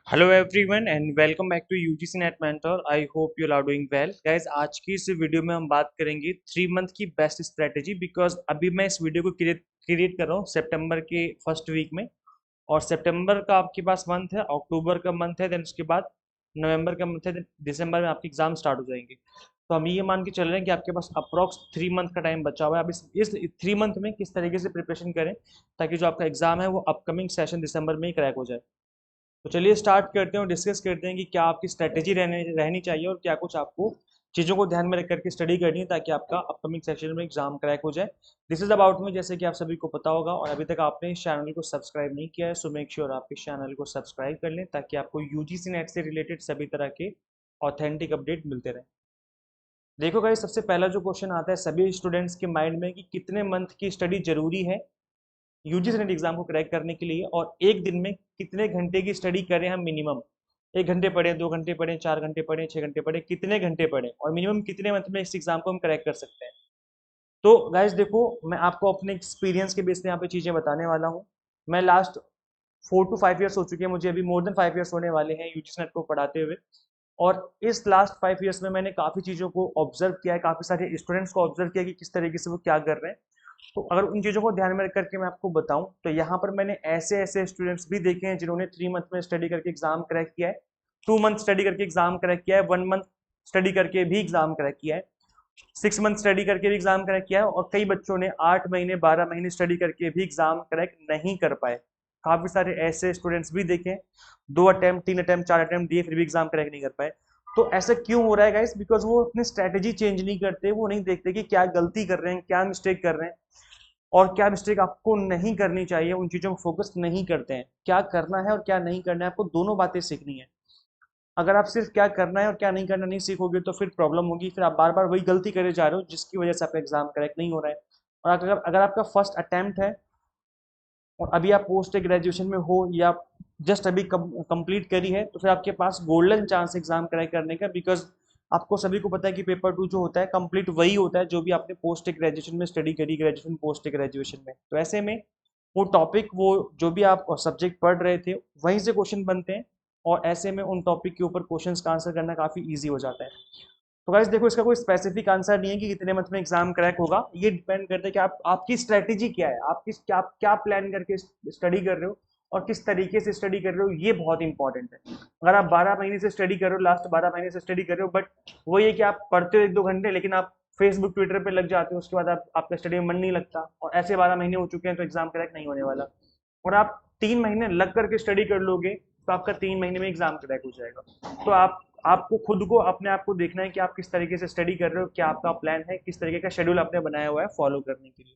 Hello everyone and welcome back to UGC NET mentor. I hope you are doing well guys. आज की इस video में हम बात करेंगे 3 मंथ की बेस्ट स्ट्रेटेजी। बिकॉज अभी मैं इस वीडियो को क्रिएट कर रहा हूँ सितंबर के फर्स्ट वीक में, और सितंबर का आपके पास मंथ है, अक्टूबर का मंथ है, देन उसके बाद नवंबर का मंथ है, देन दिसंबर में आपके एग्जाम स्टार्ट हो जाएंगे। तो हम ये मान के चल रहे हैं कि आपके पास अप्रॉक्स 3 मंथ का टाइम बचा हुआ है। अब इस 3 मंथ में किस तरीके से प्रिपरेशन करें ताकि जो आपका एग्जाम है वो अपकमिंग सेशन दिसंबर में ही क्रैक हो जाए। तो चलिए स्टार्ट करते हैं और डिस्कस करते हैं कि क्या आपकी स्ट्रेटेजी रहनी चाहिए और क्या कुछ आपको चीज़ों को ध्यान में रख करके स्टडी करनी है ताकि आपका अपकमिंग सेशन में एग्जाम क्रैक हो जाए। दिस इज अबाउट मी, जैसे कि आप सभी को पता होगा और अभी तक आपने इस चैनल को सब्सक्राइब नहीं किया है, सो मेक श्योर आप इस चैनल को सब्सक्राइब कर लें ताकि आपको यूजीसी नेट से रिलेटेड सभी तरह के ऑथेंटिक अपडेट मिलते रहें। देखो गाइस, सबसे पहला जो क्वेश्चन आता है सभी स्टूडेंट्स के माइंड में कि कितने मंथ की स्टडी जरूरी है यूजीसी नेट एग्जाम को क्रैक करने के लिए, और एक दिन में कितने घंटे की स्टडी करें हम मिनिमम। 1 घंटे पढ़ें, 2 घंटे पढ़ें, 4 घंटे पढ़ें, 6 घंटे पढ़ें, कितने घंटे पढ़ें और मिनिमम कितने मंथ में इस एग्जाम को हम क्रैक कर सकते हैं। तो गाइज देखो, मैं आपको अपने एक्सपीरियंस के बेस पे यहाँ पे चीज़ें बताने वाला हूँ। मैं लास्ट 4 to 5 ईयर्स हो चुके हैं, मुझे अभी मोर देन 5 ईयर्स होने वाले हैं यूजीसी नेट को पढ़ाते हुए। और इस लास्ट 5 ईयर्स में मैंने काफ़ी चीज़ों को ऑब्जर्व किया है, काफ़ी सारे स्टूडेंट्स को ऑब्जर्व किया कि किस तरीके से वो क्या कर रहे हैं। तो अगर उन चीज़ों को ध्यान में रख करके मैं आपको बताऊं तो यहाँ पर मैंने ऐसे ऐसे स्टूडेंट्स भी देखे हैं जिन्होंने 3 मंथ में स्टडी करके एग्जाम क्रैक किया है, 2 मंथ स्टडी करके एग्जाम क्रैक किया है, 1 मंथ स्टडी करके भी एग्जाम क्रैक किया है, 6 मंथ स्टडी करके भी एग्जाम क्रैक किया है, और कई बच्चों ने 8 महीने 12 महीने स्टडी करके भी एग्जाम क्रैक नहीं कर पाए। काफी सारे ऐसे स्टूडेंट्स भी देखे, 2 अटेम्प्ट 3 अटेम्प्ट 4 अटेम्प्ट दिए फिर भी एग्जाम क्रैक नहीं कर पाए। तो ऐसा क्यों हो रहा है गाइस? बिकॉज वो अपनी स्ट्रेटेजी चेंज नहीं करते, वो नहीं देखते कि क्या गलती कर रहे हैं, क्या मिस्टेक कर रहे हैं और क्या मिस्टेक आपको नहीं करनी चाहिए। उन चीज़ों को फोकस नहीं करते हैं। क्या करना है और क्या नहीं करना है, आपको दोनों बातें सीखनी है। अगर आप सिर्फ क्या करना है और क्या नहीं करना नहीं सीखोगे तो फिर प्रॉब्लम होगी, फिर आप बार बार वही गलती करे जा रहे हो जिसकी वजह से आपका एग्जाम क्रैक नहीं हो रहा है। और अगर अगर आपका फर्स्ट अटेम्प्ट है और अभी आप पोस्ट ग्रेजुएशन में हो या जस्ट अभी कंप्लीट करी है, तो फिर आपके पास गोल्डन चांस एग्जाम क्रैक करने का। बिकॉज आपको सभी को पता है कि पेपर 2 जो होता है कंप्लीट वही होता है जो भी आपने पोस्ट ग्रेजुएशन में स्टडी करी, ग्रेजुएशन पोस्ट ग्रेजुएशन में। तो ऐसे में वो टॉपिक, वो जो भी आप सब्जेक्ट पढ़ रहे थे वहीं से क्वेश्चन बनते हैं, और ऐसे में उन टॉपिक के ऊपर क्वेश्चंस का आंसर करना काफ़ी ईजी हो जाता है। तो गाइस देखो, इसका कोई स्पेसिफिक आंसर नहीं है कि कितने मंथ में एग्जाम क्रैक होगा। ये डिपेंड करता है कि आपकी स्ट्रेटेजी क्या है, आप किस क्या क्या प्लान करके स्टडी कर रहे हो और किस तरीके से स्टडी कर रहे हो, ये बहुत इंपॉर्टेंट है। अगर आप 12 महीने से स्टडी कर रहे हो, लास्ट 12 महीने से स्टडी कर रहे हो, बट वो ये कि आप पढ़ते हो 1-2 घंटे लेकिन आप फेसबुक ट्विटर पे लग जाते हो, उसके बाद आपका स्टडी में मन नहीं लगता, और ऐसे 12 महीने हो चुके हैं तो एग्जाम क्रैक नहीं होने वाला। और आप 3 महीने लग करके स्टडी कर लोगे तो आपका 3 महीने में एग्जाम क्रैक हो जाएगा। तो आपको खुद को, अपने आप को देखना है कि आप किस तरीके से स्टडी कर रहे हो, क्या आपका प्लान है, किस तरीके का शेड्यूल आपने बनाया हुआ है फॉलो करने के लिए।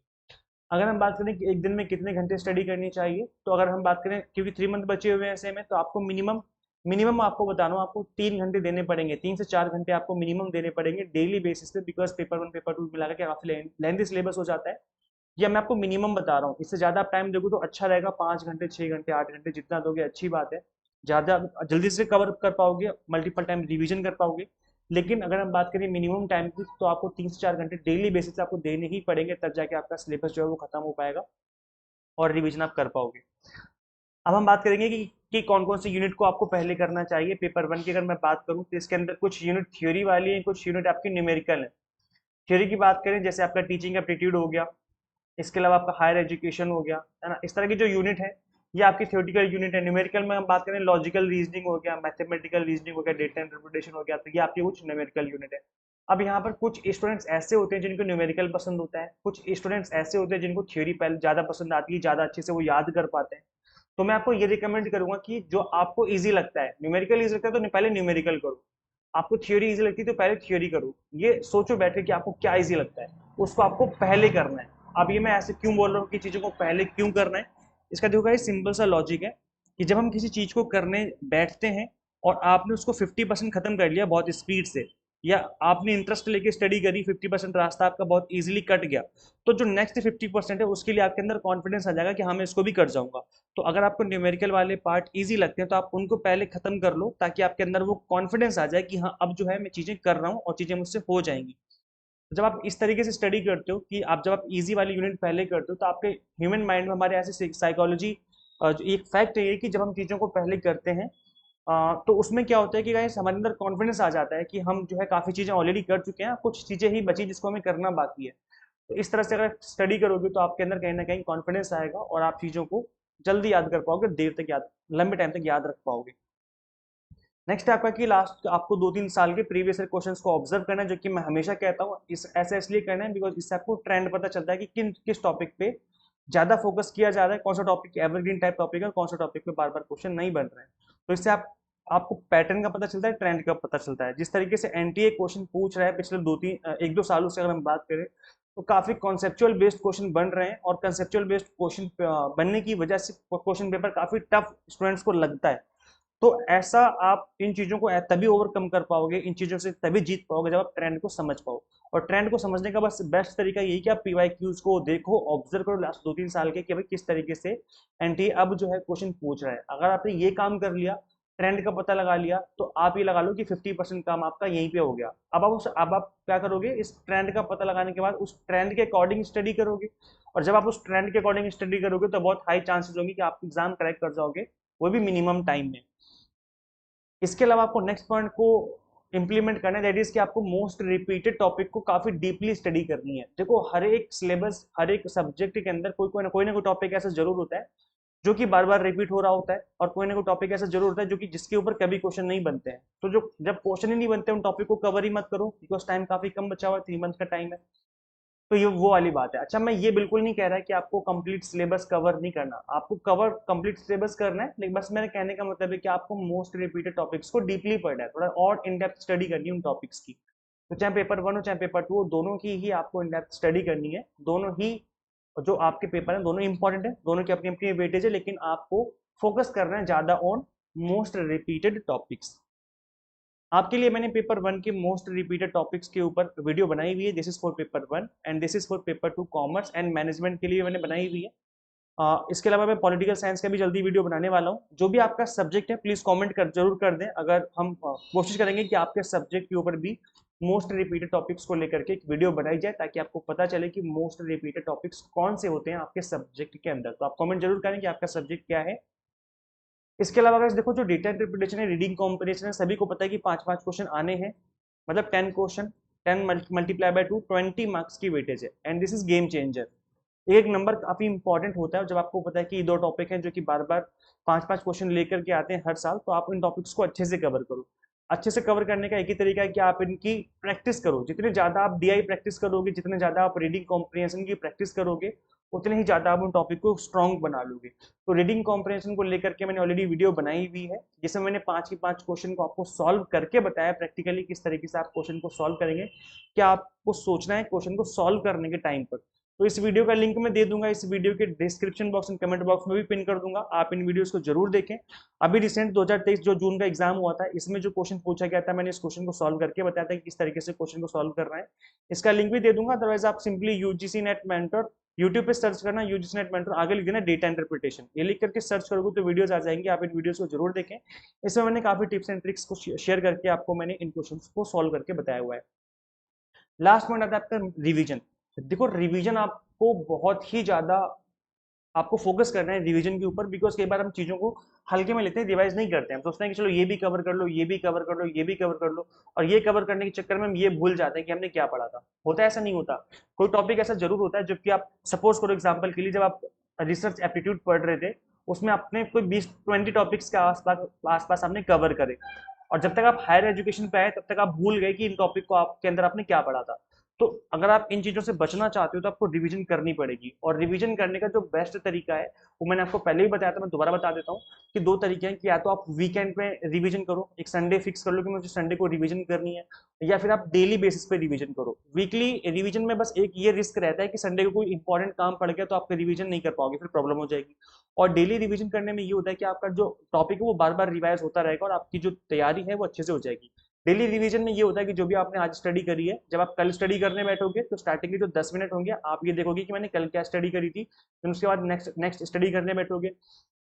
अगर हम बात करें कि एक दिन में कितने घंटे स्टडी करनी चाहिए, तो अगर हम बात करें, क्योंकि 3 मंथ बचे हुए हैं ऐसे में, तो आपको मिनिमम मिनिमम आपको बता रहा हूँ, आपको 3 घंटे देने पड़ेंगे, 3 से 4 घंटे आपको मिनिमम देने पड़ेंगे डेली बेसिस पे। बिकॉज पेपर 1 पेपर 2 मिला के काफी लेंथी सिलेबस हो जाता है। या मैं आपको मिनिमम बता रहा हूँ, इससे ज़्यादा आप टाइम दोगे तो अच्छा रहेगा। 5 घंटे 6 घंटे 8 घंटे जितना दोगे अच्छी बात है, ज़्यादा जल्दी से कवर कर पाओगे, मल्टीपल टाइम रिवीजन कर पाओगे। लेकिन अगर हम बात करें मिनिमम टाइम की, तो आपको 3 से 4 घंटे डेली बेसिस से आपको देने ही पड़ेंगे, तब जाके आपका सिलेबस जो है वो खत्म हो पाएगा और रिवीजन आप कर पाओगे। अब हम बात करेंगे कि कौन कौन से यूनिट को आपको पहले करना चाहिए। पेपर 1 की अगर मैं बात करूँ तो इसके अंदर कुछ यूनिट थ्योरी वाली है, कुछ यूनिट आपकी न्यूमेरिकल है। थ्योरी की बात करें, जैसे आपका टीचिंग एप्टीट्यूड हो गया, इसके अलावा आपका हायर एजुकेशन हो गया, है ना। इस तरह की जो यूनिट है ये आपकी थ्योरेटिकल यूनिट है। न्यूमेरिकल में हम बात करें, लॉजिकल रीजनिंग हो गया, मैथमेटिकल रीजनिंग हो गया, डेटा इंटरप्रिटेशन हो गया, तो ये आपकी कुछ न्यूमेरिकल यूनिट है। अब यहाँ पर कुछ स्टूडेंट्स ऐसे होते हैं जिनको न्यूमेरिकल पसंद होता है, कुछ स्टूडेंट्स ऐसे होते हैं जिनको थ्योरी पहले ज़्यादा पसंद आती है, ज़्यादा अच्छे से वो याद कर पाते हैं। तो मैं आपको ये रिकमेंड करूंगा कि जो आपको ईजी लगता है, न्यूमेरिकल ईजी लगता है तो पहले न्यूमेरिकल करो। आपको थ्योरी ईजी लगती है तो पहले थ्योरी करो। ये सोचो बैठे कि आपको क्या ईजी लगता है, उसको आपको पहले करना है। अब ये मैं ऐसे क्यों बोल रहा हूँ कि चीज़ों को पहले क्यों करना है, इसका देखो ये सिंपल सा लॉजिक है कि जब हम किसी चीज़ को करने बैठते हैं और आपने उसको 50% खत्म कर लिया बहुत स्पीड से, या आपने इंटरेस्ट लेके स्टडी करी, 50% रास्ता आपका बहुत इजीली कट गया, तो जो नेक्स्ट 50% है उसके लिए आपके अंदर कॉन्फिडेंस आ जाएगा कि हाँ मैं इसको भी कर जाऊंगा। तो अगर आपको न्यूमेरिकल वाले पार्ट इजी लगते हैं तो आप उनको पहले खत्म कर लो, ताकि आपके अंदर वो कॉन्फिडेंस आ जाए कि हाँ अब जो है मैं चीज़ें कर रहा हूँ और चीज़ें मुझसे हो जाएंगी। जब आप इस तरीके से स्टडी करते हो कि आप जब आप इजी वाली यूनिट पहले करते हो, तो आपके ह्यूमन माइंड में, हमारे ऐसे साइकोलॉजी एक फैक्ट है ये कि जब हम चीज़ों को पहले करते हैं तो उसमें क्या होता है कि गाइस हमारे अंदर कॉन्फिडेंस आ जाता है कि हम जो है काफ़ी चीज़ें ऑलरेडी कर चुके हैं, कुछ चीज़ें ही बची जिसको हमें करना बाकी है। तो इस तरह से अगर स्टडी करोगे तो आपके अंदर कहीं ना कहीं कॉन्फिडेंस आएगा और आप चीज़ों को जल्दी याद कर पाओगे, देर तक याद, लंबे टाइम तक याद रख पाओगे। नेक्स्ट आपका कि लास्ट आपको 2-3 साल के प्रीवियस ईयर क्वेश्चंस को ऑब्जर्व करना है, जो कि मैं हमेशा कहता हूँ इस ऐसा इसलिए करना है बिकॉज इससे आपको ट्रेंड पता चलता है कि किस टॉपिक पे ज्यादा फोकस किया जा रहा है, कौन सा टॉपिक एवरग्रीन टाइप टॉपिक है, कौन सा टॉपिक पे बार बार क्वेश्चन नहीं बन रहे हैं। तो इससे आपको पैटर्न का पता चलता है, ट्रेंड का पता चलता है। जिस तरीके से एनटीए क्वेश्चन पूछ रहा है पिछले 1-2 सालों से अगर हम बात करें तो काफी कॉन्सेप्चुअल बेस्ड क्वेश्चन बन रहे हैं, और कंसेप्चुअल बेस्ड क्वेश्चन बनने की वजह से क्वेश्चन पेपर काफी टफ स्टूडेंट्स को लगता है। तो ऐसा आप इन चीजों को तभी ओवरकम कर पाओगे, इन चीजों से तभी जीत पाओगे जब आप ट्रेंड को समझ पाओ। और ट्रेंड को समझने का बस बेस्ट तरीका यही कि आप पीवाईक्यूज को देखो, ऑब्जर्व करो लास्ट 2-3 साल के कि भाई किस तरीके से एनटीए अब जो है क्वेश्चन पूछ रहा है। अगर आपने ये काम कर लिया, ट्रेंड का पता लगा लिया, तो आप ये लगा लो कि 50% काम आपका यहीं पे हो गया। अब आप क्या करोगे, इस ट्रेंड का पता लगाने के बाद उस ट्रेंड के अकॉर्डिंग स्टडी करोगे। और जब आप उस ट्रेंड के अकॉर्डिंग स्टडी करोगे तो बहुत हाई चांसेस होंगे कि आप एग्जाम क्रैक कर जाओगे, वो भी मिनिमम टाइम में। इसके अलावा आपको नेक्स्ट पॉइंट को इंप्लीमेंट करना है, दैट इज कि आपको मोस्ट रिपीटेड टॉपिक को काफी डीपली स्टडी करनी है। देखो हर एक सिलेबस, हर एक सब्जेक्ट के अंदर कोई ना कोई टॉपिक ऐसा जरूर होता है जो कि बार बार रिपीट हो रहा होता है, और कोई ना कोई टॉपिक ऐसा जरूर होता है जो कि जिसके ऊपर कभी क्वेश्चन नहीं बनते हैं। तो जो जब क्वेश्चन ही नहीं बनते उन टॉपिक को कवर ही मत करो, बिकॉज टाइम काफी कम बचा हुआ है, 3 मंथ का टाइम है। तो ये वो वाली बात है। अच्छा, मैं ये बिल्कुल नहीं कह रहा कि आपको कंप्लीट सिलेबस कवर नहीं करना, आपको कवर कंप्लीट सिलेबस करना है, लेकिन बस मेरे कहने का मतलब है कि आपको मोस्ट रिपीटेड टॉपिक्स को डीपली पढ़ना है, थोड़ा और इन डेप्थ स्टडी करनी है उन टॉपिक्स की। तो चाहे पेपर 1 हो चाहे पेपर 2 हो, दोनों की ही आपको इन डेप्थ स्टडी करनी है। दोनों ही जो आपके पेपर हैं दोनों इंपॉर्टेंट है, दोनों की अपनी अपनी वेटेज है, लेकिन आपको फोकस करना है ज्यादा ऑन मोस्ट रिपीटेड टॉपिक्स। आपके लिए मैंने पेपर 1 के मोस्ट रिपीटेड टॉपिक्स के ऊपर वीडियो बनाई हुई है। This is for paper 1 and this is for paper 2 commerce and management के लिए मैंने बनाई हुई है। इसके अलावा मैं पॉलिटिकल साइंस का भी जल्दी वीडियो बनाने वाला हूँ। जो भी आपका सब्जेक्ट है प्लीज कमेंट कर जरूर कर दें। अगर हम कोशिश करेंगे कि आपके सब्जेक्ट के ऊपर भी मोस्ट रिपीटेड टॉपिक्स को लेकर के एक वीडियो बनाई जाए, ताकि आपको पता चले कि मोस्ट रिपीटेड टॉपिक्स कौन से होते हैं आपके सब्जेक्ट के अंदर। तो आप कमेंट जरूर करें कि आपका सब्जेक्ट क्या है। इसके अलावा guys देखो, जो डेटा इंटरप्रिटेशन है, रीडिंग कॉम्प्रिहेंशन है, सभी को पता है कि 5-5 क्वेश्चन आने हैं, मतलब 10 क्वेश्चन, 10 मल्टीप्लाई बाय 2, 20 मार्क्स की वेटेज है, and this is game changer. एक नंबर काफी इंपॉर्टेंट होता है, जब आपको पता है कि ये 2 टॉपिक हैं जो कि बार बार 5-5 क्वेश्चन लेकर के आते हैं हर साल, तो आप इन टॉपिक्स को अच्छे से कवर करो। अच्छे से कवर करने का एक ही तरीका है कि आप इनकी प्रैक्टिस करो। जितने ज्यादा आप डीआई प्रैक्टिस करोगे, जितने ज्यादा आप रीडिंग कॉम्प्रिहेंशन की प्रैक्टिस करोगे, उतने ही ज्यादा आप उन टॉपिक को स्ट्रॉन्ग बना लोगे। तो रीडिंग कॉम्प्रिहेंशन को लेकर के मैंने ऑलरेडी वीडियो बनाई हुई है, जिसमें मैंने 5 के 5 क्वेश्चन को आपको सॉल्व करके बताया प्रैक्टिकली किस तरीके से आप क्वेश्चन को सॉल्व करेंगे, क्या आपको सोचना है क्वेश्चन को सॉल्व करने के टाइम पर। तो इस वीडियो का लिंक मैं दे दूंगा, इस वीडियो के description box and comment box में भी पिन कर दूंगा, आप इन वीडियोस को जरूर देखें। अभी रिसेंट 2023 जो जून का एग्जाम हुआ था, इसमें जो क्वेश्चन पूछा गया था, मैंने इस क्वेश्चन को सॉल्व करके बताया था कि किस तरीके से क्वेश्चन को सॉल्व करना है। इसका लिंक भी दे दूंगा, अदरवाइज आप simply UGC NET mentor YouTube पे सर्च करना, यूजीसी नेट मेंटर, आगे लिख देना डेटा इंटरप्रिटेशन, ये लिख करके सर्च करोगे तो वीडियोस आ जाएंगे, आप इन वीडियोस को जरूर देखें। इसमें मैंने काफी टिप्स एंड ट्रिक्स को शेयर करके आपको मैंने इन क्वेश्चंस को सॉल्व करके बताया हुआ है। लास्ट पॉइंट आता है आपका रिवीजन। देखो रिवीजन आपको बहुत ही ज्यादा आपको फोकस करना है रिवीजन के ऊपर, बिकॉज कई बार हम चीजों को हल्के में लेते हैं, रिवाइज नहीं करते हैं। हम सोचते हैं कि चलो ये भी कवर कर लो, ये भी कवर कर लो, ये भी कवर कर लो, और ये कवर करने के चक्कर में हम ये भूल जाते हैं कि हमने क्या पढ़ा था। होता है ऐसा? नहीं होता। कोई टॉपिक ऐसा जरूर होता है जबकि आप सपोज करो एग्जाम्पल के लिए, जब आप रिसर्च एप्टीट्यूड पढ़ रहे थे, उसमें आपने कोई 20-20 टॉपिक्स के आसपास आपने कवर करे, और जब तक आप हायर एजुकेशन पे आए तब तक आप भूल गए कि इन टॉपिक को आपके अंदर आपने क्या पढ़ा था। तो अगर आप इन चीजों से बचना चाहते हो तो आपको रिवीजन करनी पड़ेगी, और रिवीजन करने का जो बेस्ट तरीका है वो मैंने आपको पहले ही बताया था, मैं दोबारा बता देता हूँ कि 2 तरीके हैं, कि या तो आप वीकेंड पे रिवीजन करो, एक संडे फिक्स कर लो कि मुझे संडे को रिवीजन करनी है, या फिर आप डेली बेसिस पे रिवीजन करो। वीकली रिवीजन में बस एक ये रिस्क रहता है कि संडे को कोई इंपॉर्टेंट काम पड़ गया तो आप रिवीजन नहीं कर पाओगे, फिर प्रॉब्लम हो जाएगी। और डेली रिवीजन करने में ये होता है कि आपका जो टॉपिक है वो बार बार रिवाइज होता रहेगा, और आपकी जो तैयारी है वो अच्छे से हो जाएगी। डेली रिवीजन में ये होता है कि जो भी आपने आज स्टडी करी है, जब आप कल स्टडी करने बैठोगे तो स्टार्टिंग के जो 10 मिनट होंगे आप ये देखोगे कि मैंने कल क्या स्टडी करी थी, फिर उसके बाद नेक्स्ट स्टडी करने बैठोगे।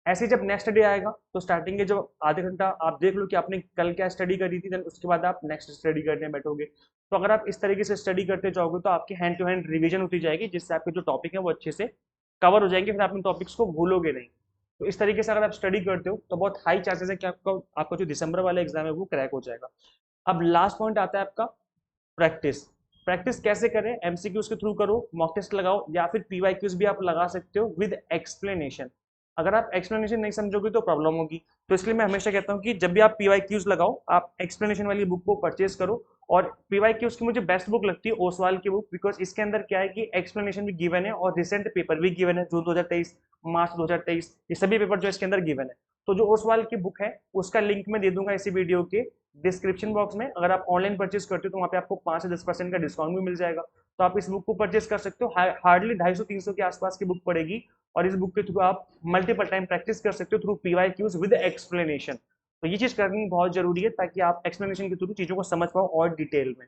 ऐसे जब नेक्स्ट डे आएगा तो स्टार्टिंग के जो आधे घंटा आप देख लो कि आपने कल क्या स्टडी करी थी, देन उसके बाद आप नेक्स्ट स्टडी करने बैठोगे। तो अगर आप इस तरीके से स्टडी करते जाओगे तो आपकी हैंड टू हैंड रिवीजन होती जाएगी, जिससे आपके जो टॉपिक है वो अच्छे से कवर हो जाएंगे, फिर आप इन टॉपिक्स को भूलोगे नहीं। तो इस तरीके से अगर आप स्टडी करते हो तो बहुत हाई चांसेस है कि आपका जो दिसंबर वाला एग्जाम है वो क्रैक हो जाएगा। अब लास्ट पॉइंट आता है आपका प्रैक्टिस। प्रैक्टिस कैसे करें? एमसीक्यूज के थ्रू करो, मॉक टेस्ट लगाओ, या फिर पीवाईक्यूज भी आप लगा सकते हो विद एक्सप्लेनेशन। अगर आप एक्सप्लेनेशन नहीं समझोगे तो प्रॉब्लम होगी। तो इसलिए मैं हमेशा कहता हूँ कि जब भी आप पीवाईक्यूज लगाओ, आप एक्सप्लेनेशन वाली बुक को परचेज करो। और पीवाईक्यूज की मुझे बेस्ट बुक लगती है ओसवाल की बुक, बिकॉज इसके अंदर क्या है कि एक्सप्लेनेशन भी गिवन है और रिसेंट पेपर भी गिवन है, जून 2023, मार्च 2023, ये सभी पेपर जो इसके अंदर गिवन है। तो जो ओसवाल की बुक है उसका लिंक मैं दे दूंगा इसी वीडियो के डिस्क्रिप्शन बॉक्स में। अगर आप ऑनलाइन परचेज करते हो तो वहाँ पे आपको 5 से 10% का डिस्काउंट भी मिल जाएगा। तो आप इस बुक को परचेज कर सकते हो। हार्डली 250-300 के आसपास की बुक पड़ेगी, और इस बुक के थ्रू आप मल्टीपल टाइम प्रैक्टिस कर सकते हो थ्रू पीवाईक्यूज विद एक्सप्लेनेशन। तो ये चीज करनी बहुत जरूरी है ताकि आप एक्सप्लेनेशन के थ्रू चीजों को समझ पाओ और डिटेल में।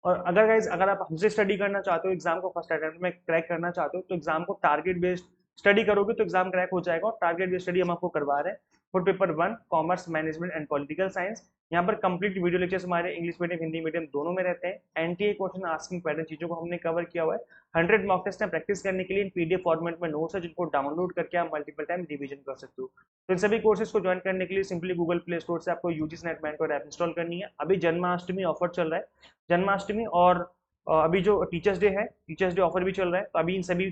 और अगर गाइज अगर आप हमसे स्टडी करना चाहते हो, एग्जाम को फर्स्ट अटेम्प्ट में क्रैक करना चाहते हो, तो एग्जाम को टारगेट बेस्ड स्टडी करोगे तो एग्जाम क्रैक हो जाएगा। और टारगेट बेस्ड स्टडी हम आपको करवा रहे हैं for paper 1 commerce management and political science. यहाँ पर कंप्लीट वीडियो लेक्चर्स हमारे इंग्लिश मीडियम हिंदी मीडियम दोनों में रहते हैं। एनटीए क्वेश्चन आस्किंग पैटर्न चीजों को हमने कवर किया हुआ है। 100 मॉक टेस्ट है प्रैक्टिस करने के लिए, पीडीएफ फॉर्मेट में नोट्स है जिनको डाउनलोड करके आप मल्टीपल टाइम रिवीजन कर सकते हो। तो इन सभी कोर्सेज को ज्वाइन करने के लिए सिंपली गूगल प्ले स्टोर से आपको UGC NET mentor app install करनी है। अभी जन्माष्टमी ऑफर चल रहा है, जन्माष्टमी और अभी जो टीचर्स डे है, टीचर्स डे ऑफर भी चल रहा है। तो अभी इन सभी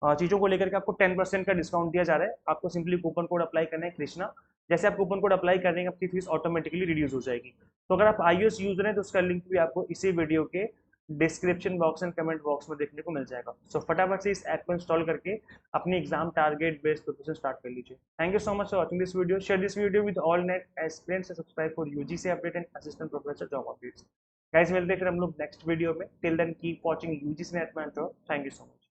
चीज़ों को लेकर के आपको 10% का डिस्काउंट दिया जा रहा है। आपको सिंपली कूपन कोड अप्लाई करना है कृष्णा। जैसे आप कूपन कोड अप्लाई करेंगे आपकी फीस ऑटोमेटिकली रिड्यूस हो जाएगी। तो अगर आप iOS यूजर हैं तो उसका लिंक भी आपको इसी वीडियो के description box and comment box में देखने को मिल जाएगा। सो फटाफट से इस ऐप को इंस्टॉल करके अपनी exam target based preparation start कर लीजिए। Thank you so much for watching this video. Share this video with all NET aspirants, subscribe for UGC update and assistant professor job updates. Guys मिलते हैं फिर हम लोग next video में। Till then keep watching UGC NET mentor. Thank you so much.